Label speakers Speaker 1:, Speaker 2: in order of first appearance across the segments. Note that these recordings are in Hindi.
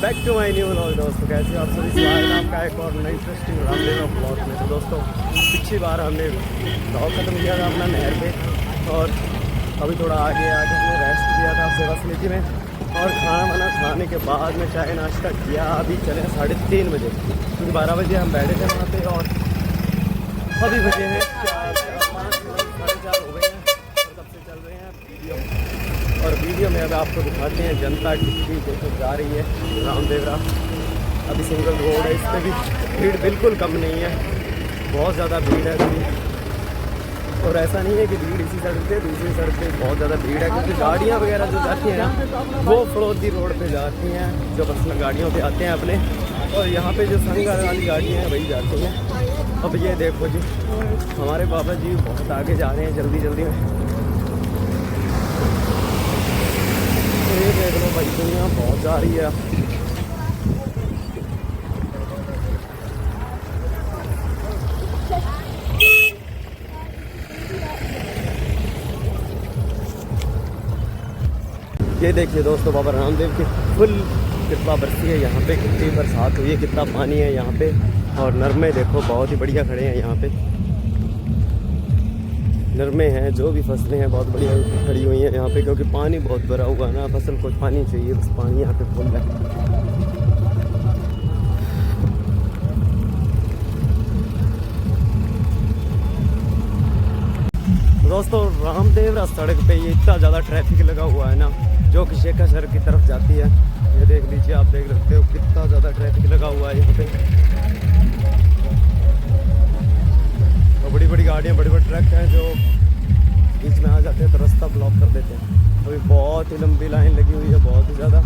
Speaker 1: Back to my new vlog. दोस्तों कैसे आप सभी, स्वागत है आपका एक और नई इंटरेस्टिंग रामदेव ब्लॉग में। तो दोस्तों पिछली बार हमने ब्लॉग ख़त्म किया था अपना नहर पे, और अभी थोड़ा आगे हमने रेस्ट किया था सेवा समिति में, और खाना वाना खाने के बाद में चाय नाश्ता किया। अभी चले 3:30 बजे, क्योंकि 12 बजे हम बैठे थे वहाँ पे, और अभी बजे हैं 4-5 4:30 हो गए हैं, और तब से चल रहे हैं वीडियो। और वीडियो में अब आपको दिखाते हैं जनता टिक्की जैसे जा रही है रामदेवरा। अभी सिंगल रोड है, इस पर भी भीड़ बिल्कुल कम नहीं है, बहुत ज़्यादा भीड़ है अभी। और ऐसा नहीं है कि भीड़ इसी सड़क पे, दूसरी सड़क पे बहुत ज़्यादा भीड़ है, क्योंकि गाड़ियाँ वगैरह जो जाती हैं वो फड़ौदी रोड पे जाती हैं, जो पर्सनल गाड़ियों पे आते हैं अपने, और यहाँ पे जो संघ वाली गाड़ियाँ हैं वही जाती हैं। अब ये देखो जी, हमारे बाबा जी बहुत आगे जा रहे हैं जल्दी जल्दी में। ये देख लो भाई, दुनिया बहुत जा रही है। ये देखिए दोस्तों, बाबा रामदेव की फुल कृपा बरसी है यहाँ पे, कितनी बरसात हुई है, कितना पानी है यहाँ पे। और नरमे देखो बहुत ही बढ़िया खड़े हैं यहाँ पे, नरमे हैं, जो भी फसलें हैं बहुत बढ़िया खड़ी हुई हैं यहाँ पे, क्योंकि पानी बहुत भरा हुआ है ना, फसल को पानी चाहिए, बस पानी यहाँ पे फुल है। दोस्तों रामदेवरा सड़क पे ये इतना ज़्यादा ट्रैफिक लगा हुआ है ना, जो कि शेखा शहर की तरफ जाती है। ये देख लीजिए, आप देख सकते हो कितना ज़्यादा ट्रैफिक लगा हुआ है यहाँ पे। और बड़ी बड़ी गाड़ियाँ, बड़े बड़े ट्रक हैं जो बीच में आ जाते हैं तो रास्ता ब्लॉक कर देते हैं। अभी बहुत ही लंबी लाइन लगी हुई है, बहुत ही ज़्यादा।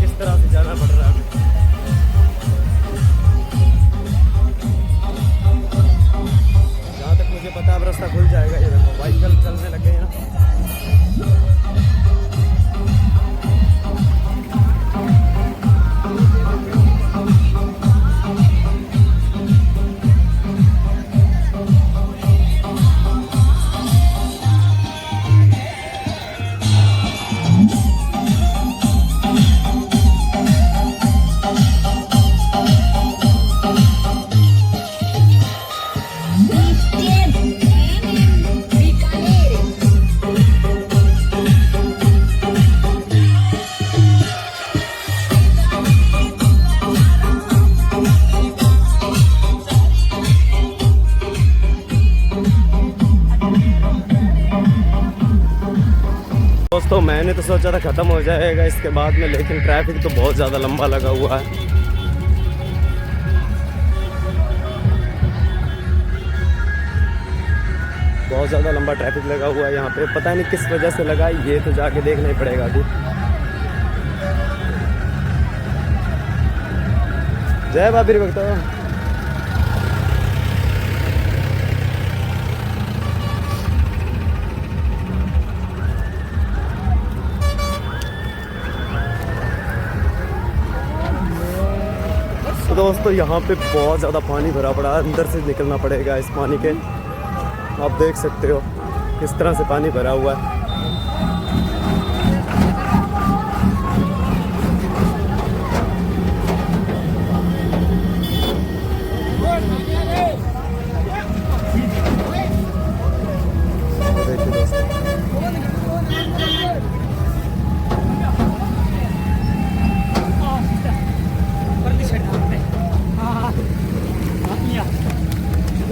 Speaker 1: किस तरह से जाना पड़ रहा है। जहाँ तक मुझे पता है अब रास्ता खुल जाएगा। ये देखो व्हीकल चलने लगे हैं। दोस्तों मैंने तो सोचा था ख़त्म हो जाएगा इसके बाद में, लेकिन ट्रैफिक तो बहुत ज़्यादा लंबा लगा हुआ है। बहुत ज़्यादा लंबा ट्रैफिक लगा हुआ है यहाँ पे, पता नहीं किस वजह से लगा, ये तो जाके देखना ही पड़ेगा अभी। जय बाबरी भक्तों। तो दोस्तों यहाँ पे बहुत ज़्यादा पानी भरा पड़ा है, अंदर से निकलना पड़ेगा इस पानी के। आप देख सकते हो किस तरह से पानी भरा हुआ है।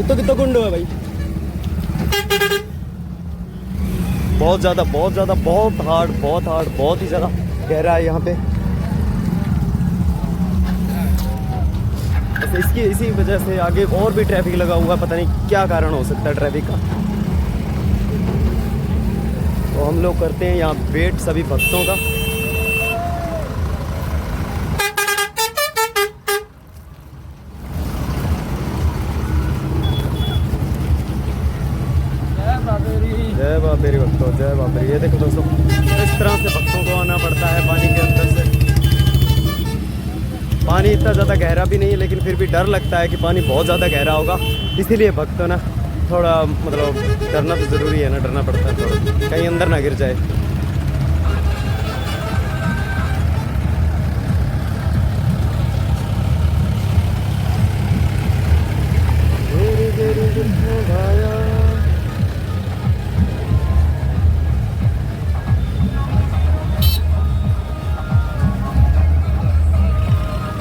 Speaker 1: तो कितना गुंड है भाई, बहुत ज़्यादा बहुत ज़्यादा, बहुत हार्ड, बहुत ही ज़्यादा गहरा है यहाँ पे। इसकी इसी वजह से आगे और भी ट्रैफिक लगा हुआ है, पता नहीं क्या कारण हो सकता है ट्रैफिक का। तो हम लोग करते हैं यहाँ वेट सभी भक्तों का। जय बाबेरी भक्तों, जय बाबेरी। ये देखो दोस्तों, इस तरह से भक्तों को आना पड़ता है पानी के अंदर से। पानी इतना ज़्यादा गहरा भी नहीं है, लेकिन फिर भी डर लगता है कि पानी बहुत ज़्यादा गहरा होगा, इसीलिए भक्त ना थोड़ा मतलब डरना तो ज़रूरी है ना, डरना पड़ता है थोड़ा, कहीं अंदर ना गिर जाए।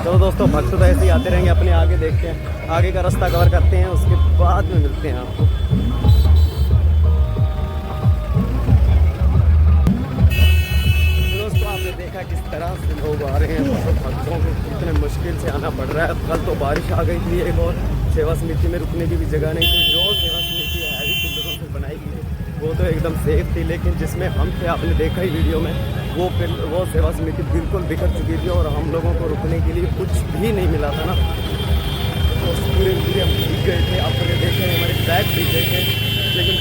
Speaker 1: चलो दोस्तों, भक्त तो ऐसे ही आते रहेंगे, अपने आगे देखते हैं, आगे का रास्ता कवर करते हैं, उसके बाद में मिलते हैं आपको। दोस्तों आपने देखा किस तरह से लोग आ रहे हैं, तो भक्तों को कितने मुश्किल से आना पड़ रहा है। कल तो बारिश आ गई थी एक, और सेवा समिति में रुकने की भी जगह नहीं थी। जो सेवा समिति हैवी पिलरों से बनाई गई थी वो तो एकदम सेफ थी, लेकिन जिसमें हम थे, आपने देखा ही वीडियो में, वो सेवा समिति बिल्कुल बिखर चुकी थी और हम लोगों को रुकने के लिए कुछ भी नहीं मिला था ना। तो पूरे हम भीग गए थे, आपने देखे हमारे बैग भीग गए थे, लेकिन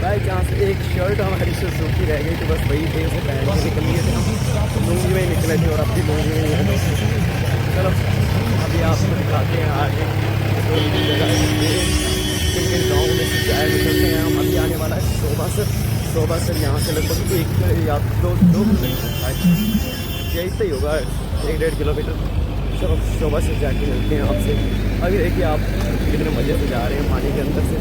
Speaker 1: बाई चांस एक शर्ट हमारी से सूखी रह गई थी, बस वही थे, उसे पहन के निकल लिए थे हम, लुंगी में ही निकले थे और अब भी लुंगी में ही है। चलो अभी आपको दिखाते हैं आगे जगह, किन किन गाँव में से जाए निकलते हैं हम। अभी आने वाला है शोभा सर यहाँ से लगभग 1 या 2 किलोमीटर यही सही होगा, 1-1.5 किलोमीटर। चलो शोभा से जाके मिलते हैं आपसे। अभी देखिए आप कितने मज़े से जा रहे हैं, पानी के अंदर से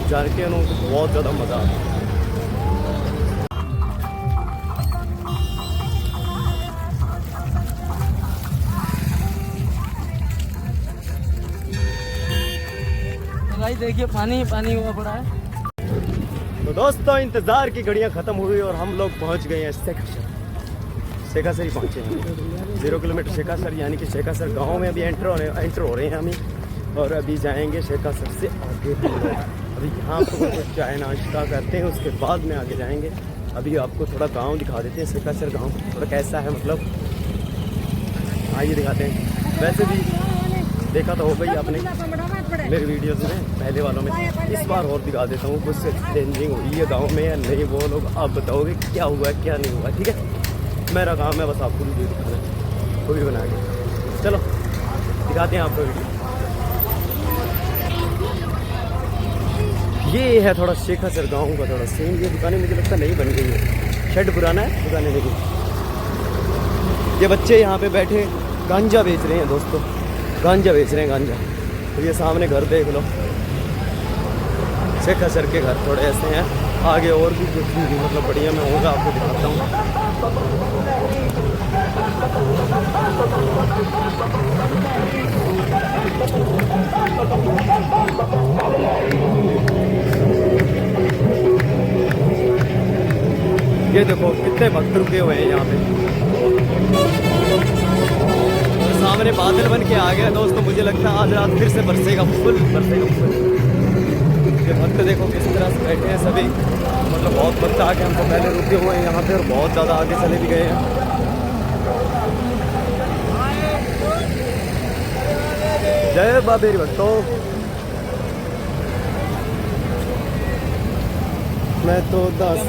Speaker 1: जाने के ना तो बहुत ज़्यादा मज़ा आता है।
Speaker 2: भाई देखिए पानी हुआ पड़ा है।
Speaker 1: तो दोस्तों इंतज़ार की घड़ियां ख़त्म हुई और हम लोग पहुंच गए हैं शेखासर ही पहुंचे हैं। 0 किलोमीटर शेखासर, यानी कि शेखासर गांव में अभी एंटर हो रहे हैं हम, और अभी जाएंगे शेखासर से आगे। अभी यहाँ पर कुछ चाय नाश्ता करते हैं, उसके बाद में आगे जाएंगे। अभी आपको थोड़ा गाँव दिखा देते हैं, शेखासर गाँव थोड़ा कैसा है, मतलब आइए दिखाते हैं। वैसे भी देखा तो हो गई आपने मेरे वीडियोस में, पहले वालों में, इस बार और दिखा देता हूँ कुछ चेंजिंग हुई है गांव में या नहीं, वो लोग आप बताओगे क्या हुआ है क्या नहीं हुआ। ठीक है, मेरा काम है बस आपको वीडियो दिखाना, वो भी बना के। चलो दिखाते हैं आपको वीडियो। ये है थोड़ा शेखासर गाँव का थोड़ा सीन। ये दुकानें मुझे लगता नहीं बन गई है, शेड पुराना है, दुकानें लेकिन ये बच्चे यहाँ पे बैठे गांजा बेच रहे हैं दोस्तों, गांजा बेच रहे हैं गांजा। तो ये सामने घर देख लो, शेखासर के घर थोड़े ऐसे हैं। आगे और भी कुछ भी मतलब बढ़िया मैं होगा आपको दिखाता हूँ। ये देखो कितने भक्त रुके हुए हैं यहाँ पे, सामने बादल बन के आ गया दोस्तों। मुझे लगता है आज रात फिर से बरसेगा फुल। ये भक्त देखो किस तरह से बैठे हैं सभी, मतलब बहुत भक्त आके हमको पहले रुके हुए हैं यहाँ पे और बहुत ज़्यादा आगे चले भी गए हैं। जय बाबेरी भक्तों, मैं तो दास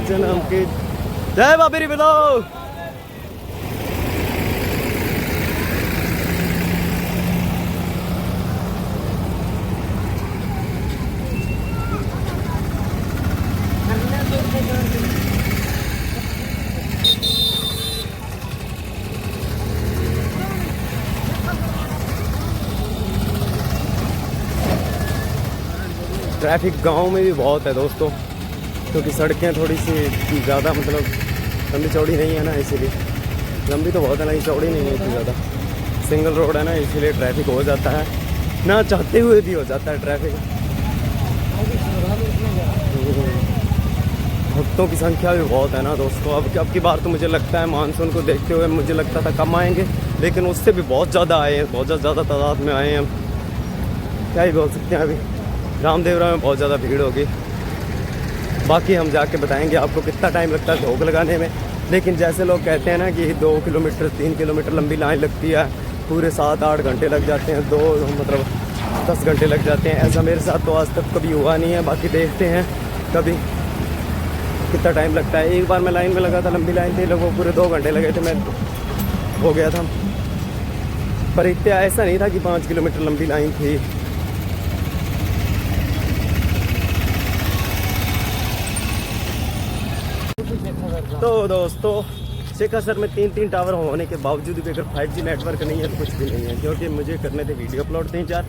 Speaker 1: जन्म के। जय बाबेरी भक्तों। ट्रैफिक गांव में भी बहुत है दोस्तों, क्योंकि सड़कें थोड़ी सी ज़्यादा मतलब लंबी चौड़ी नहीं है ना, इसीलिए। लंबी तो बहुत है ना, चौड़ी नहीं है इतनी ज़्यादा, सिंगल रोड है ना, इसीलिए ट्रैफिक हो जाता है, ना चाहते हुए भी हो जाता है ट्रैफिक। भक्तों की संख्या भी बहुत है ना दोस्तों। अब की बार तो मुझे लगता है मानसून को देखते हुए मुझे लगता था कम आएंगे, लेकिन उससे भी बहुत ज़्यादा आए हैं, बहुत ज़्यादा तादाद में आए हैं हम, क्या ही बोल सकते हैं। अभी रामदेवरा में बहुत ज़्यादा भीड़ होगी, बाकी हम जाके बताएंगे आपको कितना टाइम लगता है भोग लगाने में। लेकिन जैसे लोग कहते हैं ना कि 2 किलोमीटर 3 किलोमीटर लंबी लाइन लगती है, पूरे 7-8 घंटे लग जाते हैं, 10 घंटे लग जाते हैं, ऐसा मेरे साथ तो आज तक कभी हुआ नहीं है। बाकी देखते हैं कभी कितना टाइम लगता है। एक बार मैं लाइन में लगा था, लंबी लाइन थी, लगभग पूरे 2 घंटे लगे थे, मैं हो गया था। पर इतना ऐसा नहीं था कि 5 किलोमीटर लंबी लाइन थी। तो दोस्तों शेखा सर में 3 टावर होने के बावजूद भी अगर 5G नेटवर्क नहीं है तो कुछ भी नहीं है, क्योंकि मुझे करने थे वीडियो अपलोड 3-4,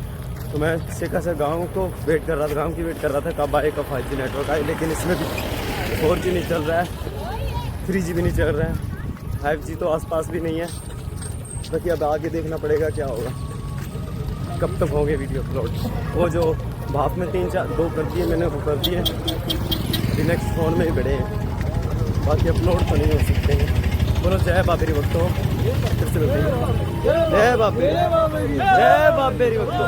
Speaker 1: तो मैं शेखा सर गाँव को वेट कर रहा था, गाँव की वेट कर रहा था कब आए, कब 5G नेटवर्क आए। लेकिन इसमें भी 4G नहीं चल रहा है, 3G भी नहीं चल रहा है, 5G तो आसपास भी नहीं है। बाकी अब आगे देखना पड़ेगा क्या होगा, कब तक होंगे वीडियो अपलोड। वो जो भाप में 3-4-2 कर दिए मैंने, वो कर दिए, नेक्स्ट फ़ोन में ही बड़े हैं, बाकी अपलोड तो नहीं हो सकते हैं। बोलो जय बाबेरी भक्तों, फिर से बोलते हैं जय बाबेरी, जय बाबेरी भक्तों।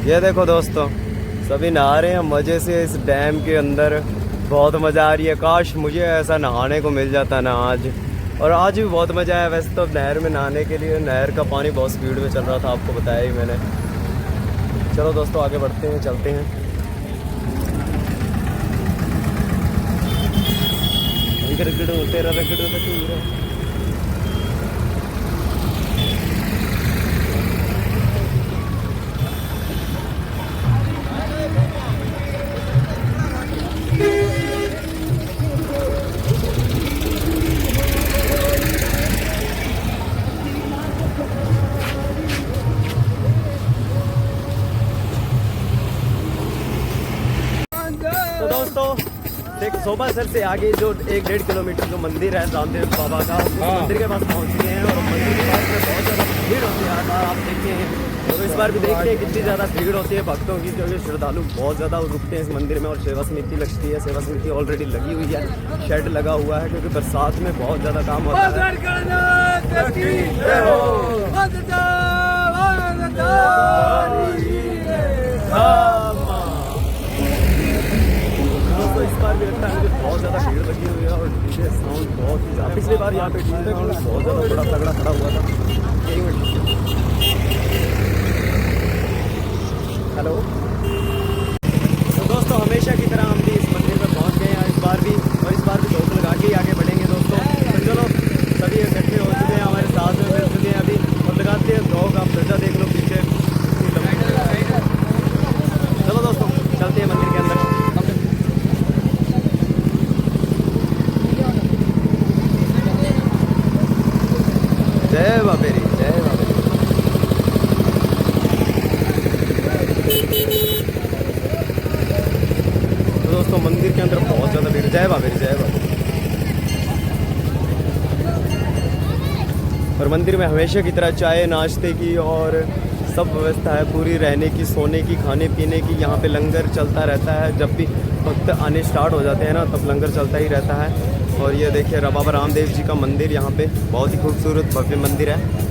Speaker 1: ये देखो दोस्तों, सभी नहा रहे हैं मज़े से इस डैम के अंदर, बहुत मज़ा आ रही है। काश मुझे ऐसा नहाने को मिल जाता ना आज, और आज भी बहुत मज़ा आया। वैसे तो नहर में नहाने के लिए नहर का पानी बहुत स्पीड में चल रहा था, आपको बताया ही मैंने। चलो दोस्तों आगे बढ़ते हैं, चलते हैं। तेरा रगड़ तो दोस्तों देख शोभा सर से आगे जो 1-1.5 किलोमीटर जो मंदिर है रामदेव बाबा का, उस मंदिर के पास पहुंच गए हैं। और मंदिर के पास में बहुत ज़्यादा भीड़ होती है, आप देखते हैं। तो इस बार भी देखते हैं कितनी ज़्यादा भीड़ होती है भक्तों की, क्योंकि श्रद्धालु बहुत ज़्यादा रुकते हैं इस मंदिर में। और सेवा समिति लगती है, सेवा समिति ऑलरेडी लगी हुई है, शेड लगा हुआ है, क्योंकि बरसात में बहुत ज़्यादा काम होता है। तो इस बार भी लगता है मुझे बहुत ज़्यादा भीड़ लगी हुई है, और डीजे साउंड बहुत ही ज़्यादा। पिछली बार यहाँ पे डीजे साउंड बहुत ज़्यादा बड़ा तगड़ा खड़ा हुआ था। एक मिनट, हेलो। तो दोस्तों हमेशा की तरह हम भी इस मंदिर में पहुँच गए हैं इस बार भी, और इस बार भी धूप लगा के ही आगे बढ़ेंगे दोस्तों। तो चलो सभी इकट्ठे हो चुके हैं, हमारे साथ में मिल चुके हैं अभी, और लगाते हैं धोख। आप दर्जा देख लो पीछे। चलो दोस्तों चलते हैं मंदिर के अंदर। जय बाबेरी, जय बाबेरी। तो दोस्तों मंदिर के अंदर बहुत ज़्यादा भीड़। जय बाबेरी, जय बाबेरी। और मंदिर में हमेशा की तरह चाय नाश्ते की और सब व्यवस्था है पूरी, रहने की, सोने की, खाने पीने की। यहाँ पे लंगर चलता रहता है, जब भी भक्त आने स्टार्ट हो जाते हैं ना तब लंगर चलता ही रहता है। और ये देखिए बाबा रामदेव जी का मंदिर यहाँ पे, बहुत ही खूबसूरत भव्य मंदिर है।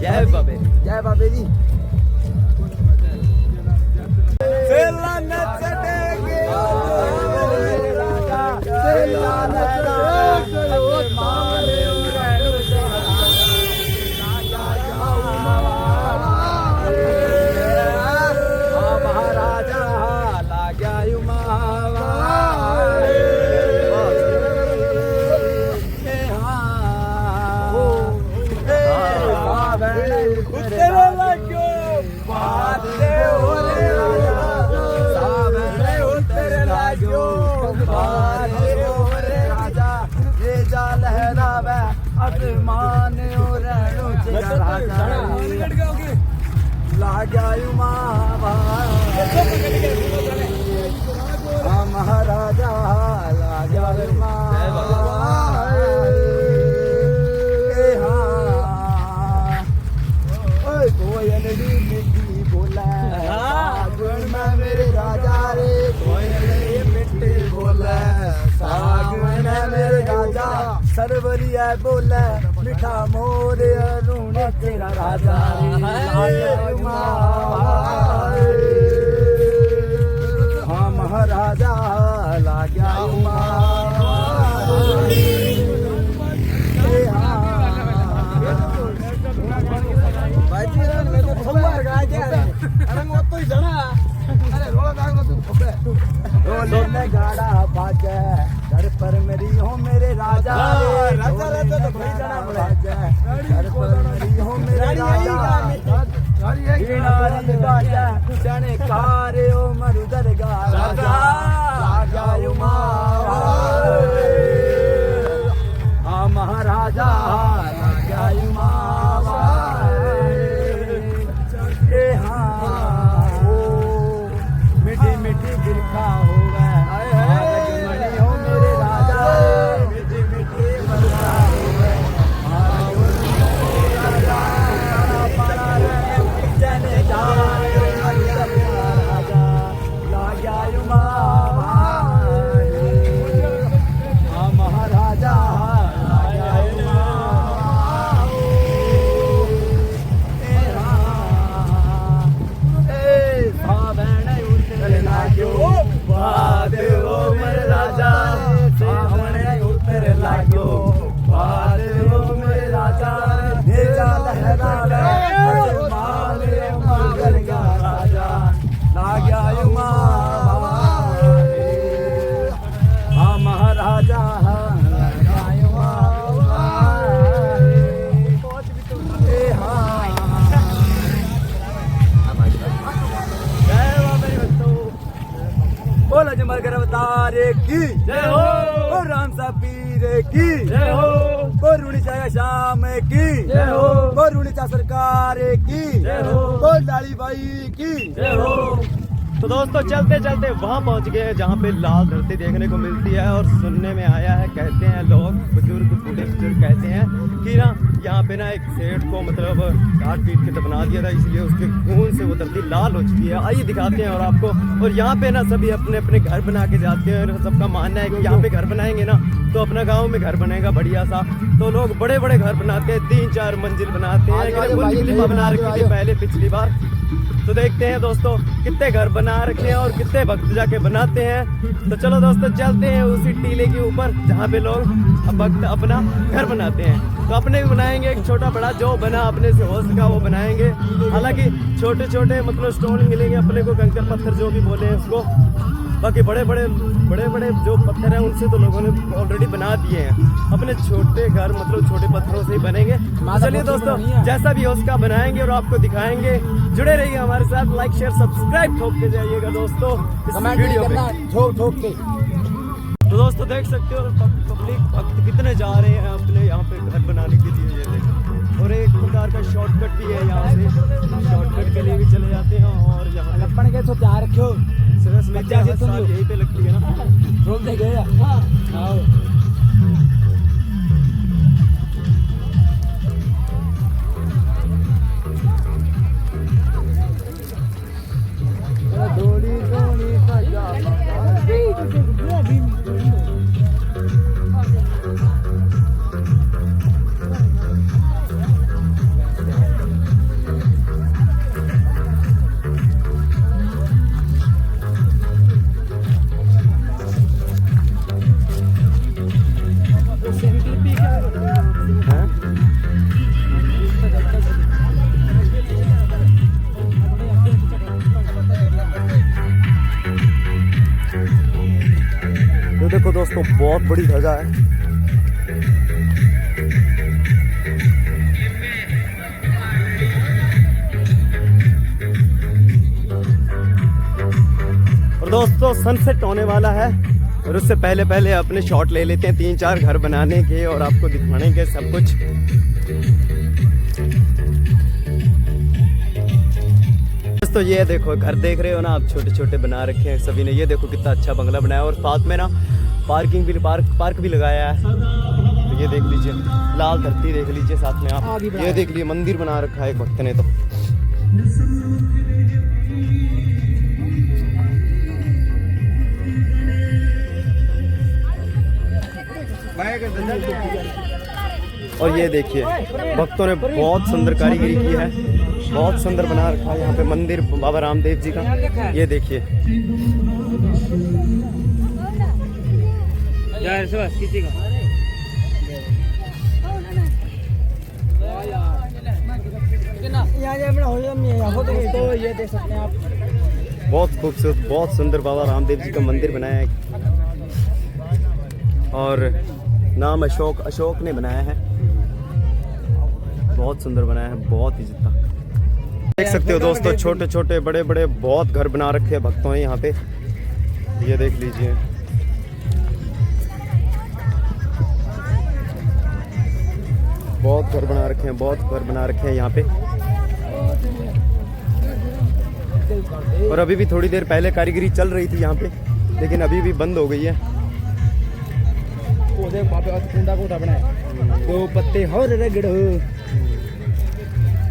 Speaker 1: जय बाबे, जय बाबे जी। महाराजा बोला मेरे राजा रे मिट्टी बोला सागन मेरे राजा सरवरिया बोला मीठा मोर अरुण तेरा राजा हाँ महाराजा लाग्या गाड़ा बाजे घर पर मेरी हो मेरे राजा राजा राजा तो भाई जाना बाजे घर पर मेरी हो मेरे राजा बाजे जाने कारे ओ मरुदर गा राजा राजा युमा हाँ महाराजा राजा युमा मिठी मिठी बिरखा हो गए हो मेरे राजा मिठी मिठी बिरखा हो गए जने राजा लाग्या युमा हाँ महाराजा लाग्या युमा बाद हो मेरे राजा सामने उतर लागो बाद हो मेरे राजा भेजा लहरा मगर का राजा लाग्या युमा हाँ महाराजा लाग्या युमा बोलो जमर कर अवतारे की जय हो और राम साहब पीर की जय हो और रुणिचा शाम की जय हो और रुणिचा सरकार की जय हो और डाली भाई की जय हो। तो दोस्तों चलते चलते वहाँ पहुँच गए जहाँ पे लाल धरती देखने को मिलती है और सुनने में आया है कहते हैं लोग बुजुर्ग बूढ़े बुजुर्ग कहते हैं कि ना यहाँ पे ना एक सेठ को मतलब काट पीट के दफना दिया था इसलिए उसके खून से वो धरती लाल हो चुकी है। आइए दिखाते हैं और आपको और यहाँ पे ना सभी अपने अपने घर बना के जाते हैं और सबका मानना है कि यहाँ पे घर बनाएंगे ना तो अपना गाँव में घर बनेगा बढ़िया सा। तो लोग बड़े बड़े घर बनाते हैं 3-4 मंजिल बनाते हैं बना रखी थी पहले पिछली बार। तो देखते हैं दोस्तों कितने घर बना रखे हैं और कितने भक्त जाके बनाते हैं। तो चलो दोस्तों चलते हैं उसी टीले के ऊपर जहाँ पे लोग भक्त अपना घर बनाते हैं। तो अपने भी बनाएंगे एक छोटा बड़ा जो बना अपने से हो सका वो बनाएंगे। हालांकि छोटे छोटे मतलब स्टोन मिलेंगे अपने को कंकर पत्थर जो भी बोले हैं उसको। बाकी बड़े बड़े जो पत्थर हैं उनसे तो लोगों ने ऑलरेडी बना दिए हैं। अपने छोटे घर मतलब छोटे पत्थरों से ही बनेंगे। चलिए दोस्तों जैसा भी हो उसका बनाएंगे और आपको दिखाएंगे। जुड़े रहिए हमारे साथ, लाइक शेयर सब्सक्राइब ठोक के जाइएगा दोस्तों इस वीडियो पे ठोक के। तो दोस्तों देख सकते हो पब्लिक भक्त कितने जा रहे हैं अपने यहाँ पे घर बनाने के लिए। ये देखो और एक प्रकार का शॉर्टकट भी है यहाँ से, शॉर्टकट के लिए भी चले जाते हैं। और यहाँ लपन के तो तैयार रखो सरस में यहीं पे लगती है ना रोक दे गया। बहुत बड़ी ध्वजा है। और दोस्तों सनसेट होने वाला है और उससे पहले पहले अपने शॉट ले लेते हैं 3-4 घर बनाने के और आपको दिखाने के सब कुछ। तो ये देखो घर देख रहे हो ना आप, छोटे छोटे बना रखे हैं सभी ने। ये देखो कितना अच्छा बंगला बनाया और साथ में ना पार्क भी लगाया है। तो ये देख लीजिए, लाल धरती देख लीजिए साथ में आप। ये देख लीजिए मंदिर बना रखा है एक भक्त ने तो। और ये देखिए भक्तों ने बहुत सुंदर कारीगरी की है, बहुत सुंदर बना रखा है यहाँ पे मंदिर बाबा रामदेव जी का। ये देखिए
Speaker 2: तो ये देख सकते हैं आप,
Speaker 1: बहुत खूबसूरत बहुत सुंदर बाबा रामदेव जी का मंदिर बनाया है। और नाम अशोक ने बनाया है। बहुत सुंदर बनाया है, बहुत ही जितना देख सकते हो दोस्तों। छोटे छोटे बड़े बड़े बहुत घर बना रखे हैं भक्तों ने यहाँ पे। ये देख लीजिए बहुत घर बना रखे हैं, बहुत घर बना रखे हैं यहाँ पे। और अभी भी थोड़ी देर पहले कारीगरी चल रही थी यहाँ पे, लेकिन अभी भी बंद हो गई है।
Speaker 2: दो पत्ते हो रगड़ो।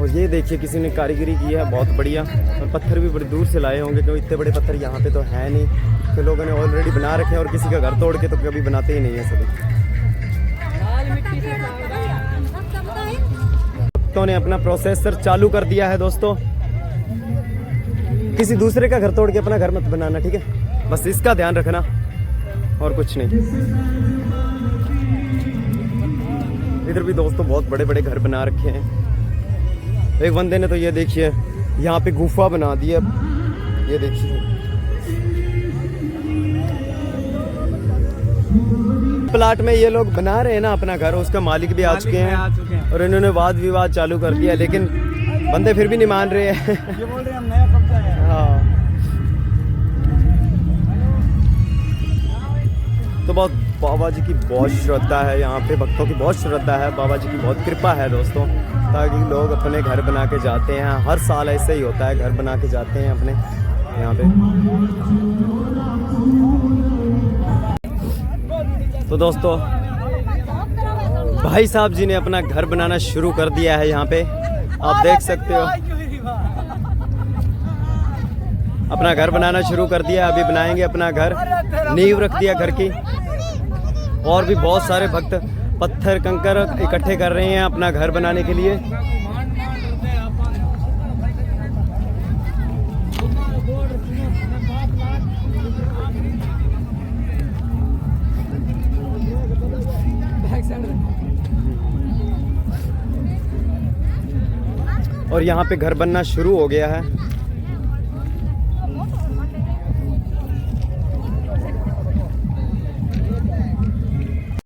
Speaker 1: और ये देखिए किसी ने कारीगरी की है बहुत बढ़िया। और पत्थर भी बड़ी दूर से लाए होंगे क्योंकि इतने बड़े पत्थर यहाँ पे तो है नहीं, तो लोगों ने ऑलरेडी बना रखे हैं। और किसी का घर तोड़ के तो कभी बनाते ही नहीं है सभी। भक्तों ने अपना प्रोसेसर चालू कर दिया है दोस्तों। किसी दूसरे का घर तोड़ के अपना घर मत बनाना, ठीक है? बस इसका ध्यान रखना और कुछ नहीं। इधर भी दोस्तों बहुत बड़े बड़े घर बना रखे हैं। एक बंदे ने तो ये देखिए यहाँ पे गुफा बना दी है। ये देखिए प्लाट में ये लोग बना रहे हैं ना अपना घर, उसका मालिक भी आ चुके हैं और इन्होंने वाद विवाद चालू कर दिया, लेकिन बंदे फिर भी नहीं मान रहे हैं।
Speaker 2: ये बोल रहे हैं हम नया कब्जा है।
Speaker 1: हाँ तो बहुत बाबा जी की बहुत श्रद्धा है यहाँ पे, भक्तों की बहुत श्रद्धा है, बाबा जी की बहुत कृपा है दोस्तों, ताकि लोग अपने घर बना के जाते हैं। हर साल ऐसे ही होता है, घर बना के जाते हैं अपने यहाँ पे। तो दोस्तों भाई साहब जी ने अपना घर बनाना शुरू कर दिया है यहाँ पे, आप देख सकते हो। अपना घर बनाना शुरू कर दिया, अभी बनाएंगे अपना घर, नींव रख दिया घर की। और भी बहुत सारे भक्त पत्थर कंकर इकट्ठे कर रहे हैं अपना घर बनाने के लिए। और यहाँ पे घर बनना शुरू हो गया है।